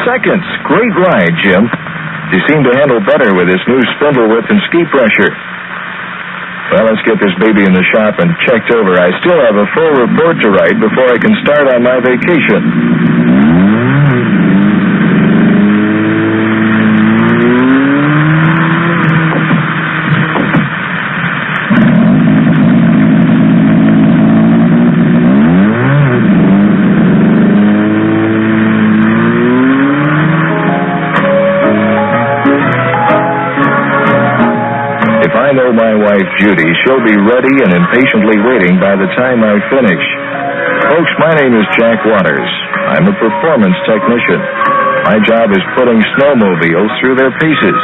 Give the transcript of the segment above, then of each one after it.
seconds. Great ride, Jim. You seem to handle better with this new spindle width and ski pressure. Well, let's get this baby in the shop and checked over. I still have a full report to write before I can start on my vacation. I know my wife, Judy. She'll be ready and impatiently waiting by the time I finish. Folks, my name is Jack Waters. I'm a performance technician. My job is putting snowmobiles through their paces.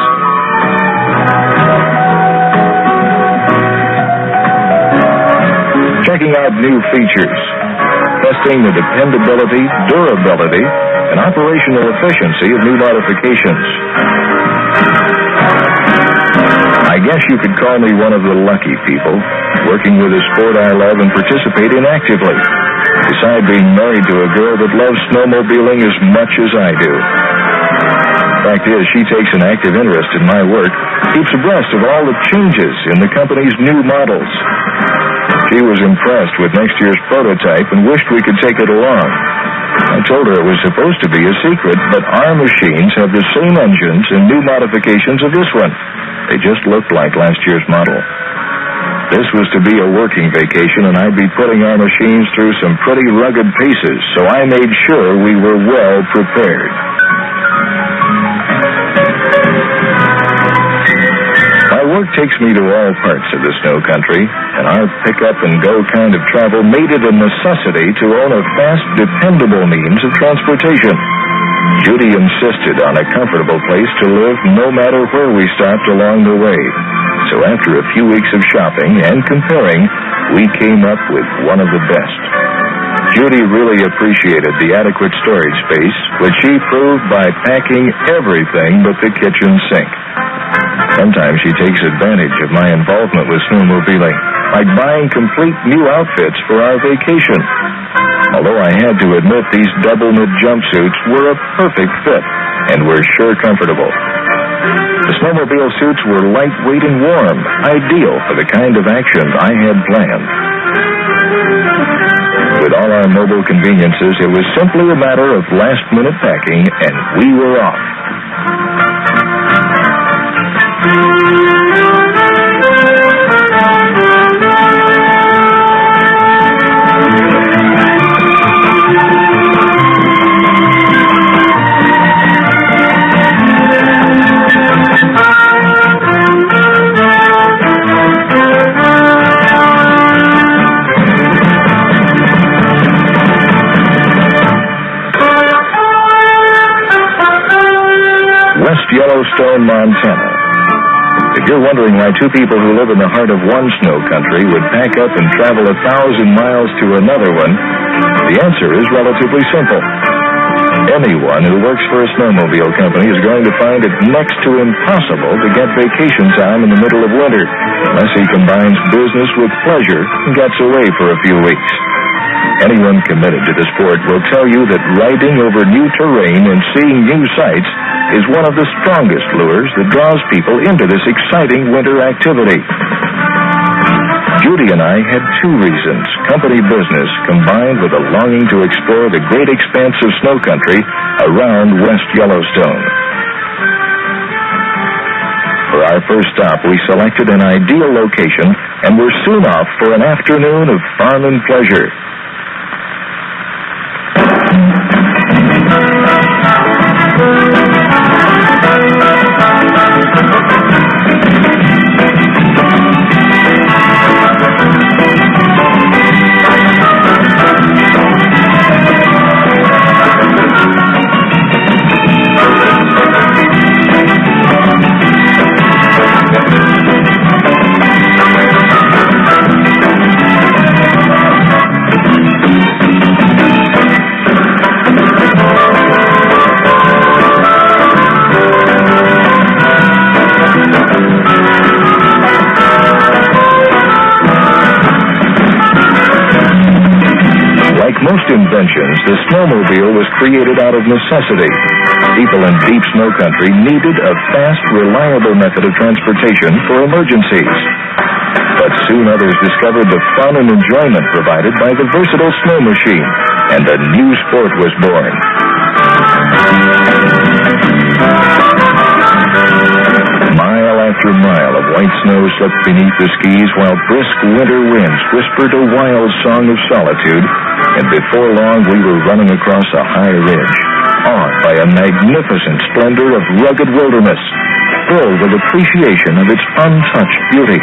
Checking out new features. Testing the dependability, durability, and operational efficiency of new modifications. I guess you could call me one of the lucky people, working with a sport I love and participating actively. Beside being married to a girl that loves snowmobiling as much as I do. Fact is, she takes an active interest in my work, keeps abreast of all the changes in the company's new models. She was impressed with next year's prototype and wished we could take it along. I told her it was supposed to be a secret, but our machines have the same engines and new modifications of this one. They just looked like last year's model. This was to be a working vacation, and I'd be putting our machines through some pretty rugged paces, so I made sure we were well prepared. My work takes me to all parts of the snow country, and our pick-up-and-go kind of travel made it a necessity to own a fast, dependable means of transportation. Judy insisted on a comfortable place to live no matter where we stopped along the way. So after a few weeks of shopping and comparing, we came up with one of the best. Judy really appreciated the adequate storage space, which she proved by packing everything but the kitchen sink. Sometimes she takes advantage of my involvement with snowmobiling, like buying complete new outfits for our vacation. Although I had to admit these double-knit jumpsuits were a perfect fit and were sure comfortable. The snowmobile suits were lightweight and warm, ideal for the kind of action I had planned. With all our mobile conveniences, it was simply a matter of last-minute packing, and we were off. Yellowstone, Montana. If you're wondering why two people who live in the heart of one snow country would pack up and travel 1,000 miles to another one, the answer is relatively simple. Anyone who works for a snowmobile company is going to find it next to impossible to get vacation time in the middle of winter, unless he combines business with pleasure and gets away for a few weeks. Anyone committed to the sport will tell you that riding over new terrain and seeing new sights is one of the strongest lures that draws people into this exciting winter activity. Judy and I had two reasons: company business combined with a longing to explore the great expanse of snow country around West Yellowstone. For our first stop, we selected an ideal location and were soon off for an afternoon of fun and pleasure. most inventions, the snowmobile was created out of necessity. People in deep snow country needed a fast, reliable method of transportation for emergencies. But soon others discovered the fun and enjoyment provided by the versatile snow machine, and a new sport was born. Mile after mile of white snow slipped beneath the skis while brisk winter winds whispered a wild song of solitude, and before long we were running across a high ridge, awed by a magnificent splendor of rugged wilderness, filled with appreciation of its untouched beauty.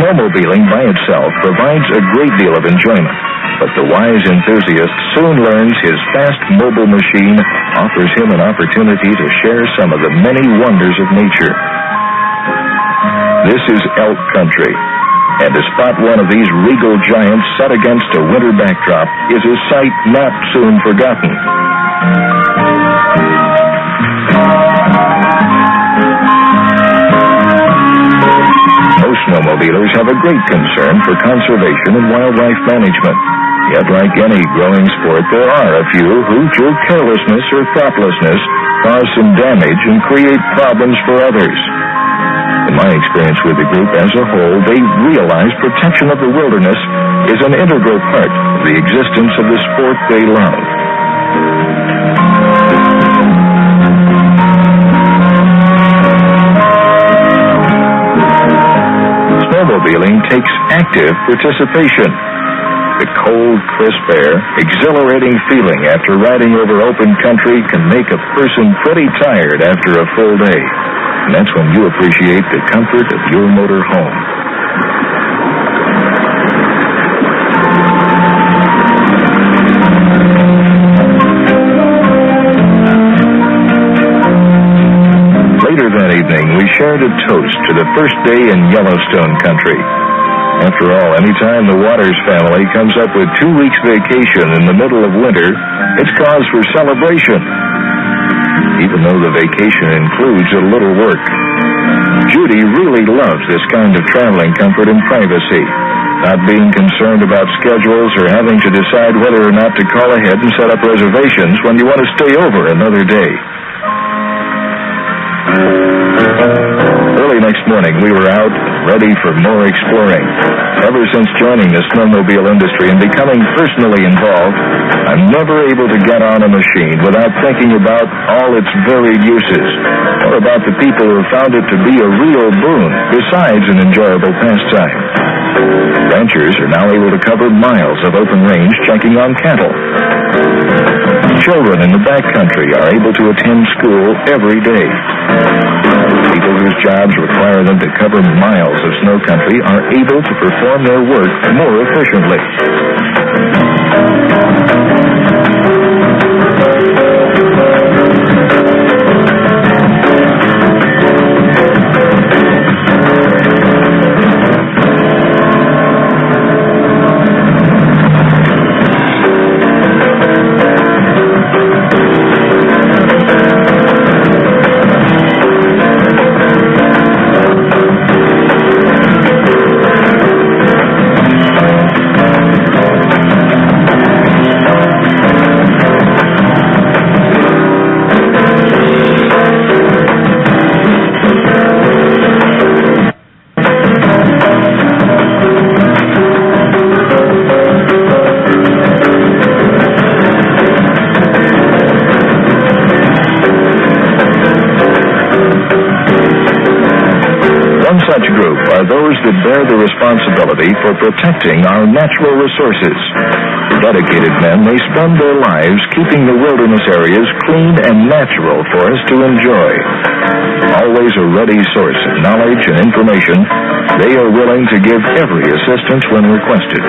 Snowmobiling by itself provides a great deal of enjoyment, but the wise enthusiast soon learns his fast mobile machine offers him an opportunity to share some of the many wonders of nature. This is elk country, and to spot one of these regal giants set against a winter backdrop is a sight not soon forgotten. Most snowmobilers have a great concern for conservation and wildlife management. Yet, like any growing sport, there are a few who, through carelessness or thoughtlessness, cause some damage and create problems for others. In my experience with the group as a whole, they realize protection of the wilderness is an integral part of the existence of the sport they love. Snowmobiling takes active participation. The cold, crisp air, exhilarating feeling after riding over open country can make a person pretty tired after a full day. And that's when you appreciate the comfort of your motor home. Later that evening, we shared a toast to the first day in Yellowstone country. After all, anytime the Waters family comes up with 2 weeks vacation in the middle of winter, it's cause for celebration, even though the vacation includes a little work. Judy really loves this kind of traveling comfort and privacy, not being concerned about schedules or having to decide whether or not to call ahead and set up reservations when you want to stay over another day. Early next morning, we were out, ready for more exploring. Ever since joining the snowmobile industry and becoming personally involved, I'm never able to get on a machine without thinking about all its varied uses, or about the people who found it to be a real boon, besides an enjoyable pastime. Ranchers are now able to cover miles of open range checking on cattle. Children in the backcountry are able to attend school every day. People whose jobs require them to cover miles of snow country are able to perform their work more efficiently. Such group are those that bear the responsibility for protecting our natural resources. Dedicated men, they spend their lives keeping the wilderness areas clean and natural for us to enjoy. Always a ready source of knowledge and information, they are willing to give every assistance when requested.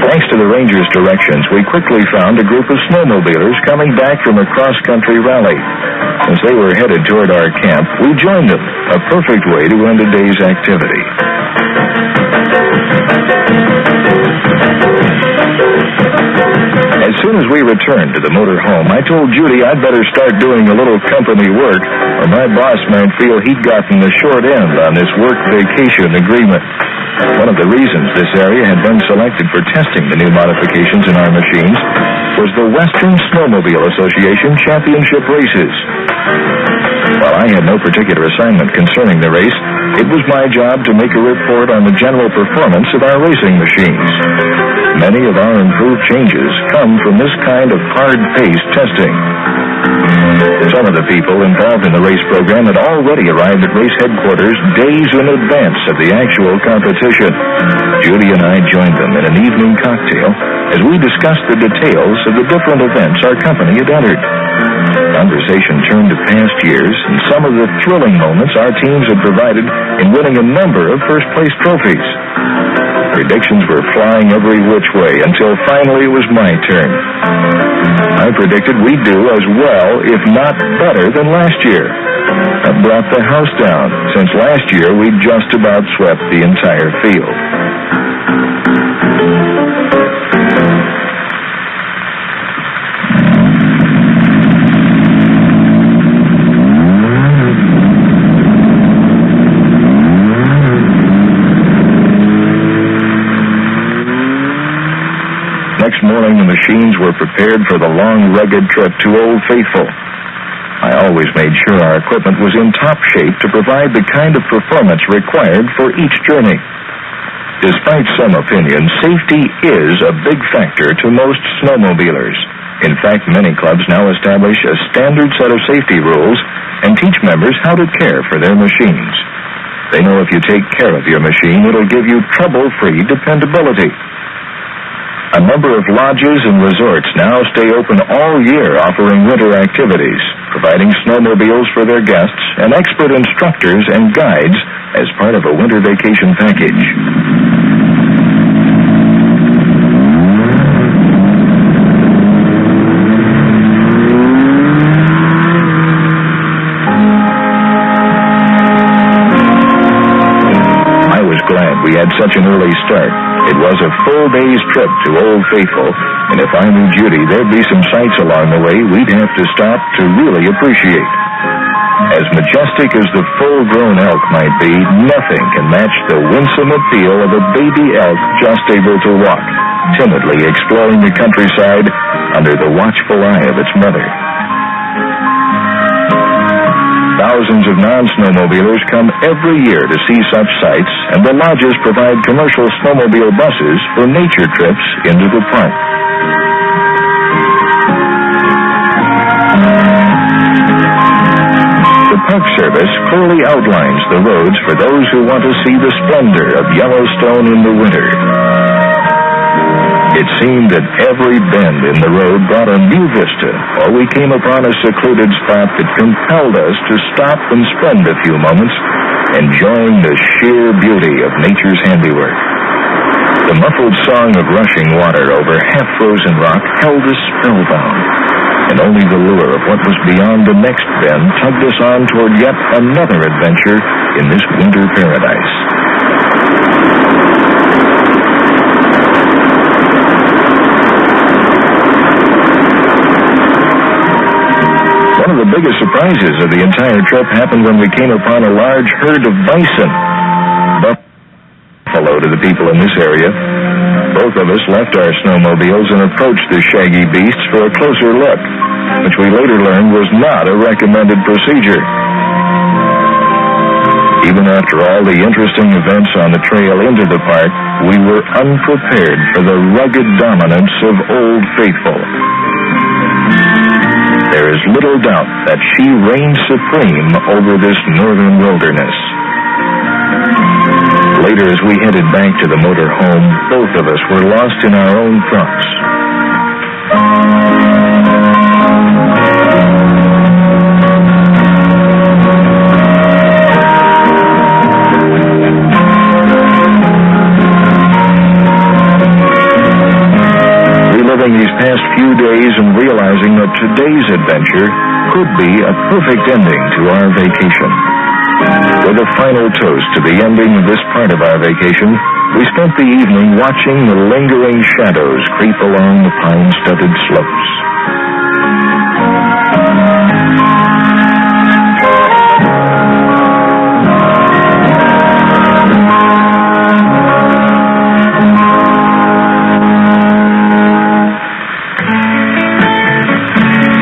Thanks to the Rangers' directions, we quickly found a group of snowmobilers coming back from a cross-country rally. As they were headed toward our camp, we joined them, a perfect way to end a day's activity. As soon as we returned to the motor home, I told Judy I'd better start doing a little company work, or my boss might feel he'd gotten the short end on this work-vacation agreement. One of the reasons this area had been selected for testing the new modifications in our machines was the Western Snowmobile Association Championship races. While I had no particular assignment concerning the race, it was my job to make a report on the general performance of our racing machines. Many of our improved changes come from this kind of hard-paced testing. Some of the people involved in the race program had already arrived at race headquarters days in advance of the actual competition. Judy and I joined them in an evening cocktail as we discussed the details of the different events our company had entered. Conversation turned to past years and some of the thrilling moments our teams had provided in winning a number of first-place trophies. Predictions were flying every which way until finally it was my turn. I predicted we'd do as well, if not better, than last year. That brought the house down, since last year we'd just about swept the entire field. Next morning, the machines were prepared for the long, rugged trip to Old Faithful. I always made sure our equipment was in top shape to provide the kind of performance required for each journey. Despite some opinions, safety is a big factor to most snowmobilers. In fact, many clubs now establish a standard set of safety rules and teach members how to care for their machines. They know if you take care of your machine, it'll give you trouble-free dependability. A number of lodges and resorts now stay open all year, offering winter activities, providing snowmobiles for their guests, and expert instructors and guides as part of a winter vacation package. I was glad we had such an early start. It was a full day's trip to Old Faithful, and if I knew Judy, there'd be some sights along the way we'd have to stop to really appreciate. As majestic as the full-grown elk might be, nothing can match the winsome appeal of a baby elk just able to walk, timidly exploring the countryside under the watchful eye of its mother. Thousands of non-snowmobilers come every year to see such sights, and the lodges provide commercial snowmobile buses for nature trips into the park. The Park Service clearly outlines the roads for those who want to see the splendor of Yellowstone in the winter. It seemed that every bend in the road brought a new vista, or we came upon a secluded spot that compelled us to stop and spend a few moments enjoying the sheer beauty of nature's handiwork. The muffled song of rushing water over half-frozen rock held us spellbound, and only the lure of what was beyond the next bend tugged us on toward yet another adventure in this winter paradise. One of the biggest surprises of the entire trip happened when we came upon a large herd of bison. Buffalo to the people in this area. Both of us left our snowmobiles and approached the shaggy beasts for a closer look, which we later learned was not a recommended procedure. Even after all the interesting events on the trail into the park, we were unprepared for the rugged dominance of Old Faithful. There is little doubt that she reigns supreme over this northern wilderness. Later, as we headed back to the motor home, both of us were lost in our own thoughts. These past few days and realizing that today's adventure could be a perfect ending to our vacation. With a final toast to the ending of this part of our vacation, We spent the evening watching the lingering shadows creep along the pine-studded slopes.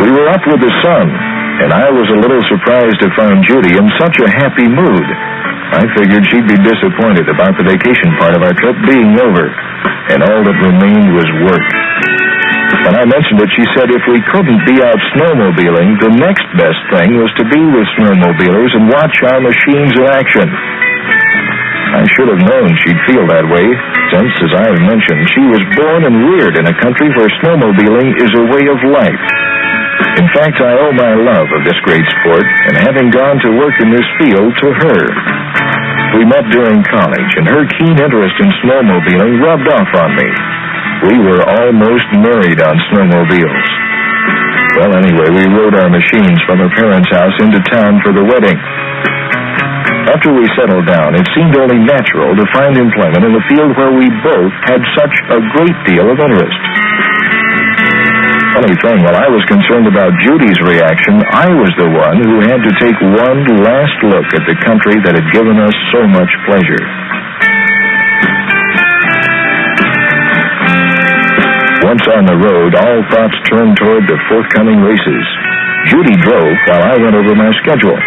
We were up with the sun, and I was a little surprised to find Judy in such a happy mood. I figured she'd be disappointed about the vacation part of our trip being over, and all that remained was work. When I mentioned it, she said if we couldn't be out snowmobiling, the next best thing was to be with snowmobilers and watch our machines in action. I should have known she'd feel that way, since, as I have mentioned, she was born and reared in a country where snowmobiling is a way of life. In fact, I owe my love of this great sport and having gone to work in this field to her. We met during college, and her keen interest in snowmobiling rubbed off on me. We were almost married on snowmobiles. Well, anyway, we rode our machines from her parents' house into town for the wedding. After we settled down, it seemed only natural to find employment in the field where we both had such a great deal of interest. Funny thing, while I was concerned about Judy's reaction, I was the one who had to take one last look at the country that had given us so much pleasure. Once on the road, all thoughts turned toward the forthcoming races. Judy drove while I went over my schedule.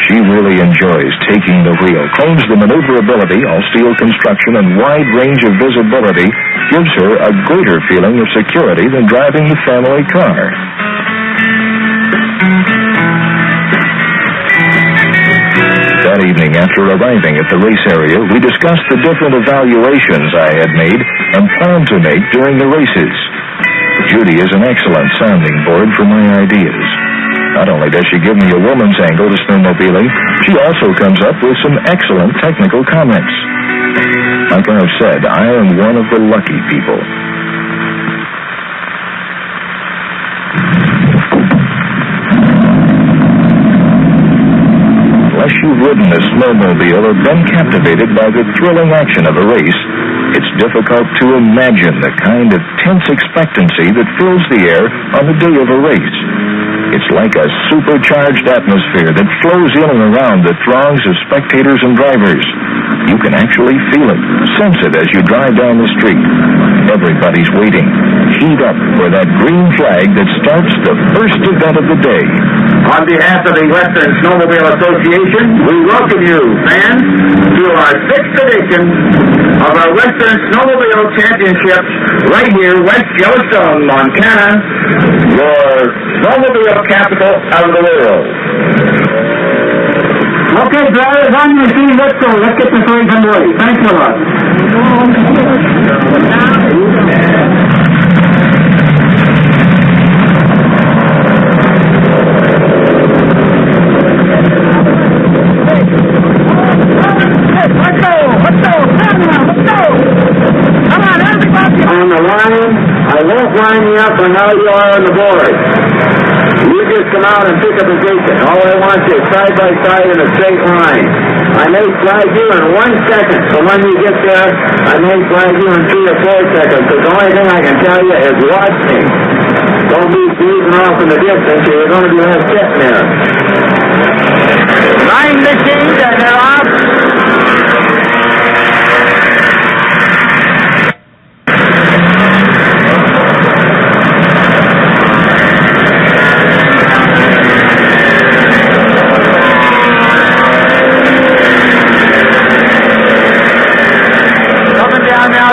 She really enjoys taking the wheel, claims the maneuverability, all-steel construction, and wide range of visibility gives her a greater feeling of security than driving the family car. That evening, after arriving at the race area, we discussed the different evaluations I had made and planned to make during the races. Judy is an excellent sounding board for my ideas. Not only does she give me a woman's angle to snowmobiling, she also comes up with some excellent technical comments. Like I've said, I am one of the lucky people. Unless you've ridden a snowmobile or been captivated by the thrilling action of a race, it's difficult to imagine the kind of tense expectancy that fills the air on the day of a race. It's like a supercharged atmosphere that flows in and around the throngs of spectators and drivers. You can actually feel it, sense it as you drive down the street. Everybody's waiting, keyed up for that green flag that starts the first event of the day. On behalf of the Western Snowmobile Association, we welcome you, fans, to our 6th edition of our Western Snowmobile Championships right here, West Yellowstone, Montana, your snowmobile capital of the world. Okay, drivers, on your feet, let's go. Let's get this race underway. Thanks a lot. Let's go. Come on, everybody. On the line, I won't line you up on how you are on the board. You just come out and pick a position. All I want you is side by side in a straight line. I may flag you in 1 second, so when you get there, I may flag you in 3 or 4 seconds. But the only thing I can tell you is watch me. Don't be squeezing off in the distance, or you're going to be left sitting there. 9 machines, and they're off.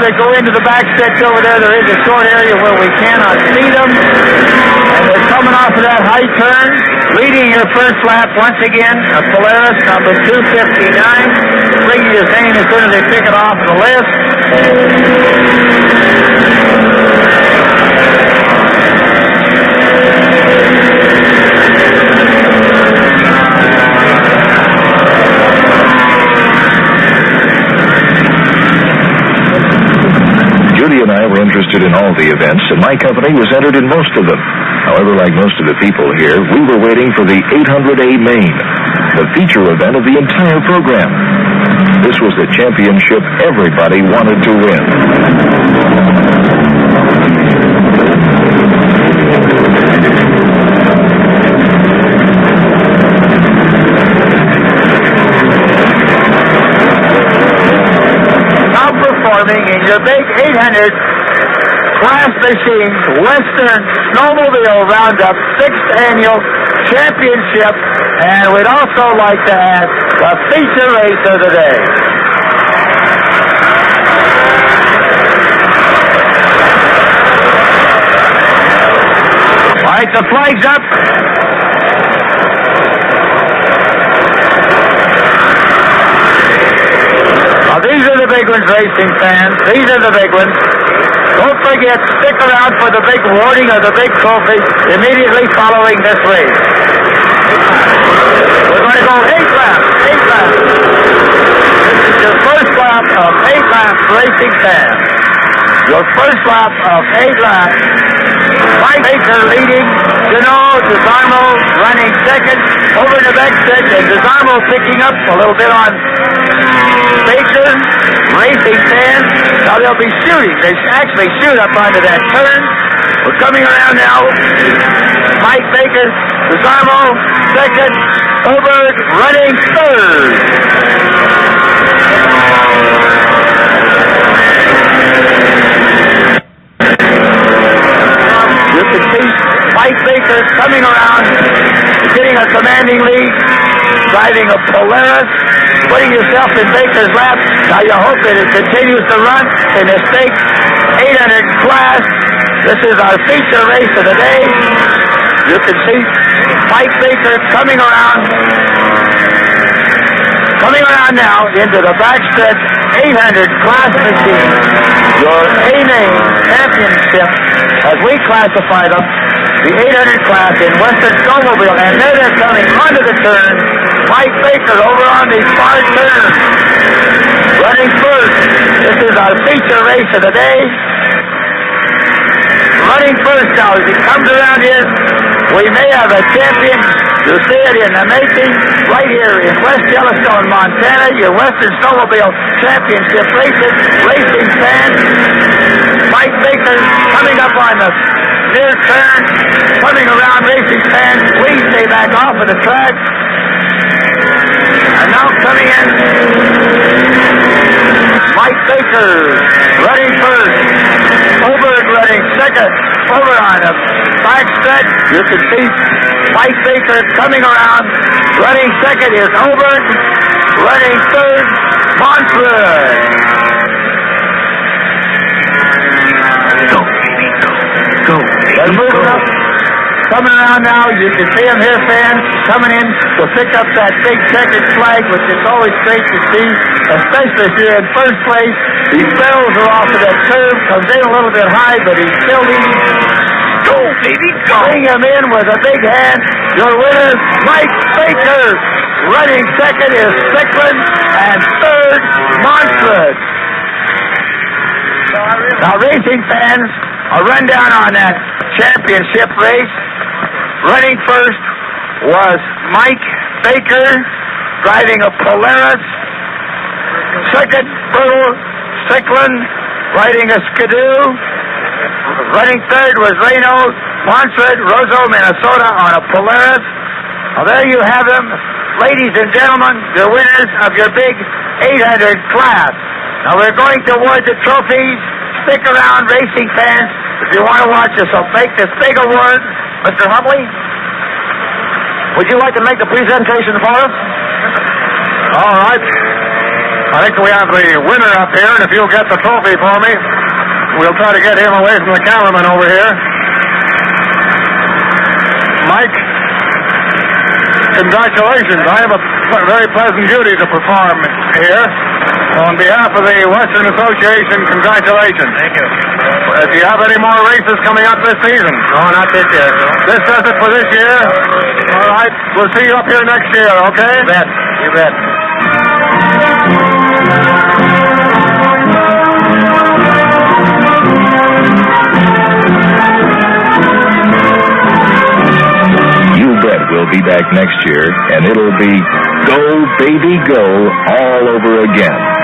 They go into the back stretch over there. There is a short area where we cannot see them. And they're coming off of that high turn. Leading your first lap once again, a Polaris number 259. Bring his name as soon as they pick it off the list. Judy and I were interested in all the events, and my company was entered in most of them. However, like most of the people here, we were waiting for the 800A main, the feature event of the entire program. This was the championship everybody wanted to win. Now performing in your big 800 class machines, Western Snowmobile Roundup 6th Annual Championship, and we'd also like to add the feature race of the day. All right, the flag's up. Now, these are the big ones, racing fans. These are the big ones. Don't forget, stick around for the big awarding of the big trophy immediately following this race. We're going to go 8 laps. 8 laps. This is your first lap of 8 laps, racing fans. Your first lap of 8 laps. Mike Baker leading. DeSarmo running second. Over the back stretch, and DeSarmo picking up a little bit on Baker. Racing fans. Now they'll be shooting. They actually shoot up onto that turn. We're coming around now. Mike Baker, DeSarmo, second. Oberg running third. You can see Mike Baker coming around, getting a commanding lead, driving a Polaris, putting yourself in Baker's lap. Now you hope that it continues to run in the stakes 800 class. This is our feature race of the day. You can see Mike Baker coming around now into the backstretch 800 class machine. Your A-name championship, as we classify them, the 800 class in Western Snowmobile, and there they're coming onto the turn. Mike Baker over on the far turn, running first. This is our feature race of the day. Running first now as he comes around here. We may have a champion. You'll see it in the making right here in West Yellowstone, Montana. Your Western Snowmobile Championship racing fans. Mike Baker coming up on the near turn, coming around racing fans. Please stay back off of the track. And now coming in, Mike Baker running first. Oberg running second. Over on the back stretch, you can see Mike Baker coming around. Running second is Oberg. Running third, Montford. Go, baby, go. Go, baby, go. Coming around now, you can see them here, fans, coming in to pick up that big checkered flag, which is always great to see, especially if you're in first place. These barrels are off of that curve, comes in a little bit high, but he's still leading. Go, baby, go! Bring him in with a big hand. Your winner, Mike Baker. Running second is Strickland, and third, Montford. Now, racing fans, a rundown on that championship race. Running first was Mike Baker, driving a Polaris. Second, Bertel Strickland, riding a Skidoo. Running third was Reno Montford, Roseau, Minnesota, on a Polaris. Well, there you have them, ladies and gentlemen, the winners of your big 800 class. Now we're going to award the trophies. Stick around, racing fans, if you want to watch us. So make this big award. Mr. Huntley, would you like to make the presentation for us? All right. I think we have the winner up here, and if you'll get the trophy for me, we'll try to get him away from the cameraman over here. Mike, congratulations. I have a very pleasant duty to perform here. On behalf of the Western Association, congratulations. Thank you. Do you have any more races coming up this season? No, not this year. No. This does it for this year? All right. We'll see you up here next year, okay? You bet. You bet. You bet we'll be back next year, and it'll be go, baby, go all over again.